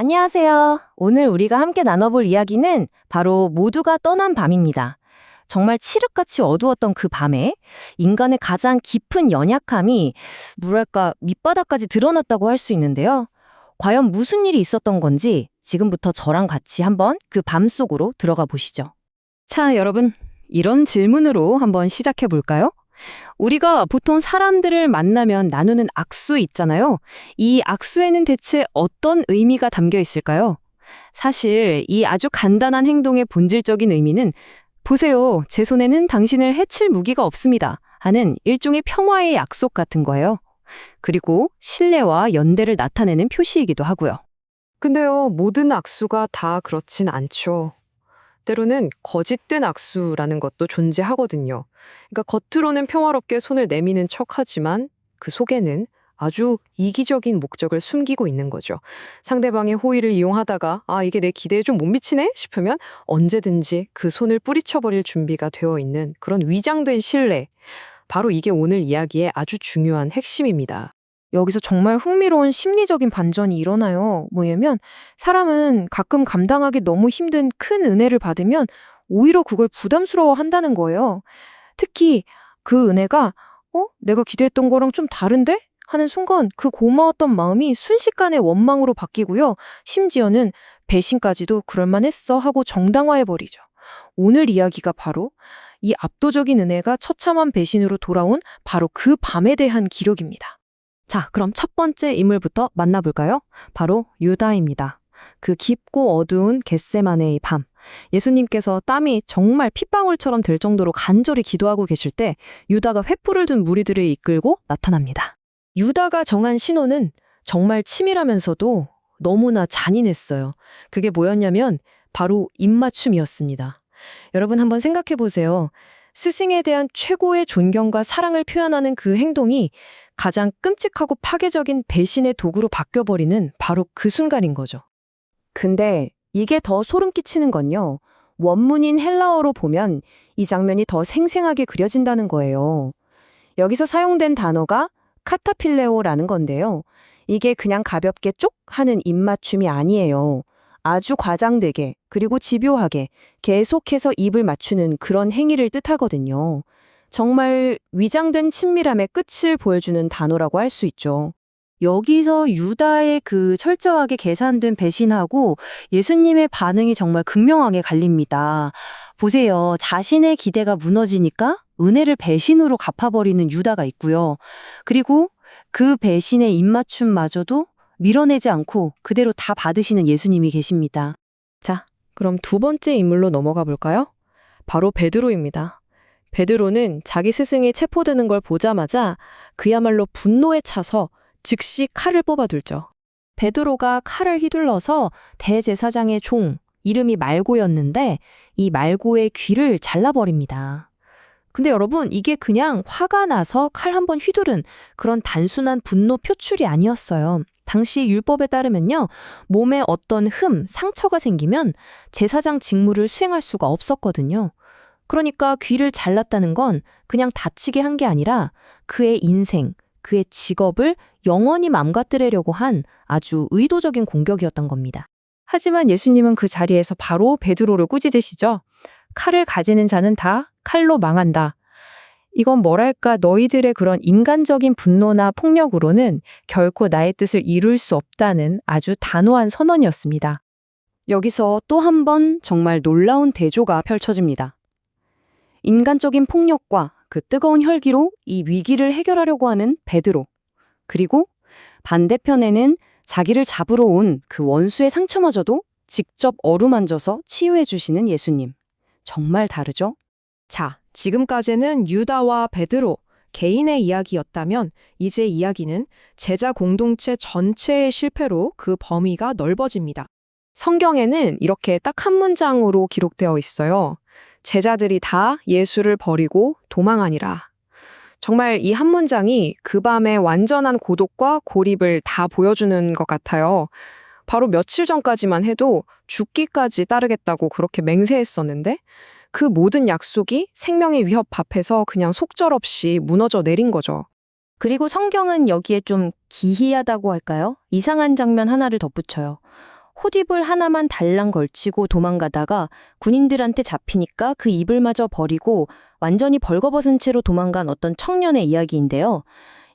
안녕하세요. 오늘 우리가 함께 나눠볼 이야기는 바로 모두가 떠난 밤입니다. 정말 칠흑같이 어두웠던 그 밤에 인간의 가장 깊은 연약함이 뭐랄까 밑바닥까지 드러났다고 할 수 있는데요. 과연 무슨 일이 있었던 건지 지금부터 저랑 같이 한번 그 밤 속으로 들어가 보시죠. 자, 여러분, 이런 질문으로 한번 시작해 볼까요? 우리가 보통 사람들을 만나면 나누는 악수 있잖아요. 이 악수에는 대체 어떤 의미가 담겨 있을까요? 사실 이 아주 간단한 행동의 본질적인 의미는 보세요, 제 손에는 당신을 해칠 무기가 없습니다 하는 일종의 평화의 약속 같은 거예요. 그리고 신뢰와 연대를 나타내는 표시이기도 하고요. 근데요, 모든 악수가 다 그렇진 않죠. 때로는 거짓된 악수라는 것도 존재하거든요. 그러니까 겉으로는 평화롭게 손을 내미는 척하지만 그 속에는 아주 이기적인 목적을 숨기고 있는 거죠. 상대방의 호의를 이용하다가 이게 내 기대에 좀 못 미치네 싶으면 언제든지 그 손을 뿌리쳐버릴 준비가 되어 있는 그런 위장된 신뢰. 바로 이게 오늘 이야기의 아주 중요한 핵심입니다. 여기서 정말 흥미로운 심리적인 반전이 일어나요. 뭐냐면 사람은 가끔 감당하기 너무 힘든 큰 은혜를 받으면 오히려 그걸 부담스러워 한다는 거예요. 특히 그 은혜가 내가 기대했던 거랑 좀 다른데? 하는 순간 그 고마웠던 마음이 순식간에 원망으로 바뀌고요. 심지어는 배신까지도 그럴만했어 하고 정당화해버리죠. 오늘 이야기가 바로 이 압도적인 은혜가 처참한 배신으로 돌아온 바로 그 밤에 대한 기록입니다. 자, 그럼 첫 번째 인물부터 만나볼까요? 바로 유다입니다. 그 깊고 어두운 겟세마네의 밤. 예수님께서 땀이 정말 핏방울처럼 될 정도로 간절히 기도하고 계실 때 유다가 횃불을 든 무리들을 이끌고 나타납니다. 유다가 정한 신호는 정말 치밀하면서도 너무나 잔인했어요. 그게 뭐였냐면 바로 입맞춤이었습니다. 여러분 한번 생각해 보세요. 스승에 대한 최고의 존경과 사랑을 표현하는 그 행동이 가장 끔찍하고 파괴적인 배신의 도구로 바뀌어버리는 바로 그 순간인 거죠. 근데 이게 더 소름 끼치는 건요. 원문인 헬라어로 보면 이 장면이 더 생생하게 그려진다는 거예요. 여기서 사용된 단어가 카타필레오라는 건데요. 이게 그냥 가볍게 쪽 하는 입맞춤이 아니에요. 아주 과장되게 그리고 집요하게 계속해서 입을 맞추는 그런 행위를 뜻하거든요. 정말 위장된 친밀함의 끝을 보여주는 단어라고 할 수 있죠. 여기서 유다의 그 철저하게 계산된 배신하고 예수님의 반응이 정말 극명하게 갈립니다. 보세요. 자신의 기대가 무너지니까 은혜를 배신으로 갚아버리는 유다가 있고요. 그리고 그 배신의 입맞춤마저도 밀어내지 않고 그대로 다 받으시는 예수님이 계십니다. 자, 그럼 두 번째 인물로 넘어가 볼까요? 바로 베드로입니다. 베드로는 자기 스승이 체포되는 걸 보자마자 그야말로 분노에 차서 즉시 칼을 뽑아들죠. 베드로가 칼을 휘둘러서 대제사장의 종, 이름이 말고였는데 이 말고의 귀를 잘라버립니다. 근데 여러분, 이게 그냥 화가 나서 칼 한번 휘두른 그런 단순한 분노 표출이 아니었어요. 당시 율법에 따르면요, 몸에 어떤 상처가 생기면 제사장 직무를 수행할 수가 없었거든요. 그러니까 귀를 잘랐다는 건 그냥 다치게 한 게 아니라 그의 인생, 그의 직업을 영원히 망가뜨리려고 한 아주 의도적인 공격이었던 겁니다. 하지만 예수님은 그 자리에서 바로 베드로를 꾸짖으시죠. 칼을 가지는 자는 다 칼로 망한다. 이건 뭐랄까 너희들의 그런 인간적인 분노나 폭력으로는 결코 나의 뜻을 이룰 수 없다는 아주 단호한 선언이었습니다. 여기서 또 한 번 정말 놀라운 대조가 펼쳐집니다. 인간적인 폭력과 그 뜨거운 혈기로 이 위기를 해결하려고 하는 베드로. 그리고 반대편에는 자기를 잡으러 온 그 원수의 상처마저도 직접 어루만져서 치유해 주시는 예수님. 정말 다르죠? 자, 지금까지는 유다와 베드로 개인의 이야기였다면 이제 이야기는 제자 공동체 전체의 실패로 그 범위가 넓어집니다. 성경에는 이렇게 딱 한 문장으로 기록되어 있어요. 제자들이 다 예수를 버리고 도망하니라. 정말 이 한 문장이 그 밤의 완전한 고독과 고립을 다 보여주는 것 같아요. 바로 며칠 전까지만 해도 죽기까지 따르겠다고 그렇게 맹세했었는데 그 모든 약속이 생명의 위협 앞에서 그냥 속절없이 무너져 내린 거죠. 그리고 성경은 여기에 좀 기이하다고 할까요? 이상한 장면 하나를 덧붙여요. 호입을 하나만 달랑 걸치고 도망가다가 군인들한테 잡히니까 그 입을마저 버리고 완전히 벌거벗은 채로 도망간 어떤 청년의 이야기인데요.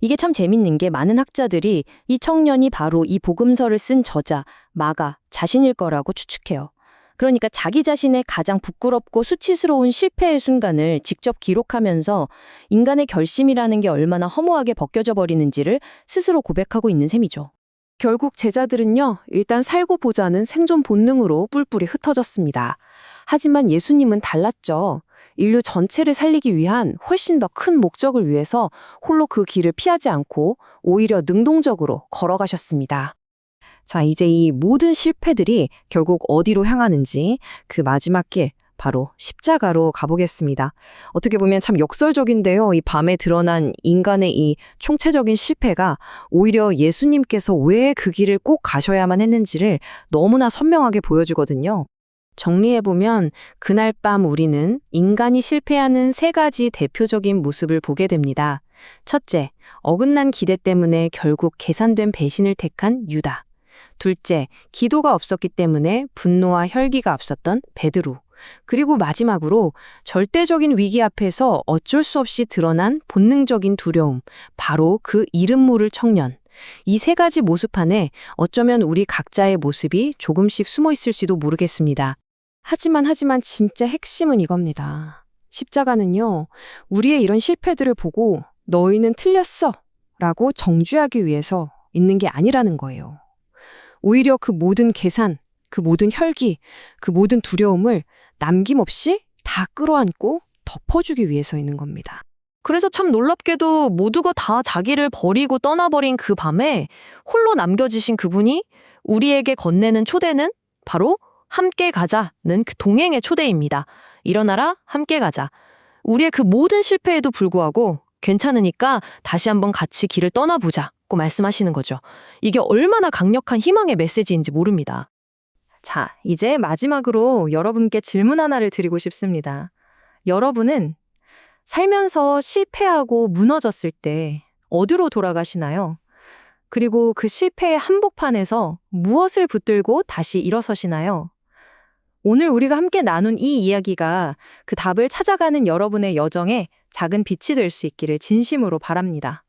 이게 참 재밌는 게 많은 학자들이 이 청년이 바로 이 복음서를 쓴 저자, 마가 자신일 거라고 추측해요. 그러니까 자기 자신의 가장 부끄럽고 수치스러운 실패의 순간을 직접 기록하면서 인간의 결심이라는 게 얼마나 허무하게 벗겨져 버리는지를 스스로 고백하고 있는 셈이죠. 결국 제자들은요, 일단 살고 보자는 생존 본능으로 뿔뿔이 흩어졌습니다. 하지만 예수님은 달랐죠. 인류 전체를 살리기 위한 훨씬 더 큰 목적을 위해서 홀로 그 길을 피하지 않고 오히려 능동적으로 걸어가셨습니다. 자, 이제 이 모든 실패들이 결국 어디로 향하는지 그 마지막 길, 바로 십자가로 가보겠습니다. 어떻게 보면 참 역설적인데요. 이 밤에 드러난 인간의 이 총체적인 실패가 오히려 예수님께서 왜 그 길을 꼭 가셔야만 했는지를 너무나 선명하게 보여주거든요. 정리해보면 그날 밤 우리는 인간이 실패하는 3가지 대표적인 모습을 보게 됩니다. 첫째, 어긋난 기대 때문에 결국 계산된 배신을 택한 유다. 둘째, 기도가 없었기 때문에 분노와 혈기가 앞섰던 베드로. 그리고 마지막으로 절대적인 위기 앞에서 어쩔 수 없이 드러난 본능적인 두려움, 바로 그 이름 모를 청년. 이 3가지 모습 안에 어쩌면 우리 각자의 모습이 조금씩 숨어 있을지도 모르겠습니다. 하지만 진짜 핵심은 이겁니다. 십자가는요, 우리의 이런 실패들을 보고 너희는 틀렸어 라고 정죄하기 위해서 있는 게 아니라는 거예요. 오히려 그 모든 계산, 그 모든 혈기, 그 모든 두려움을 남김없이 다 끌어안고 덮어주기 위해서 있는 겁니다. 그래서 참 놀랍게도 모두가 다 자기를 버리고 떠나버린 그 밤에 홀로 남겨지신 그분이 우리에게 건네는 초대는 바로 함께 가자는 그 동행의 초대입니다. 일어나라, 함께 가자. 우리의 그 모든 실패에도 불구하고 괜찮으니까 다시 한번 같이 길을 떠나보자고 말씀하시는 거죠. 이게 얼마나 강력한 희망의 메시지인지 모릅니다. 자, 이제 마지막으로 여러분께 질문 하나를 드리고 싶습니다. 여러분은 살면서 실패하고 무너졌을 때 어디로 돌아가시나요? 그리고 그 실패의 한복판에서 무엇을 붙들고 다시 일어서시나요? 오늘 우리가 함께 나눈 이 이야기가 그 답을 찾아가는 여러분의 여정에 작은 빛이 될 수 있기를 진심으로 바랍니다.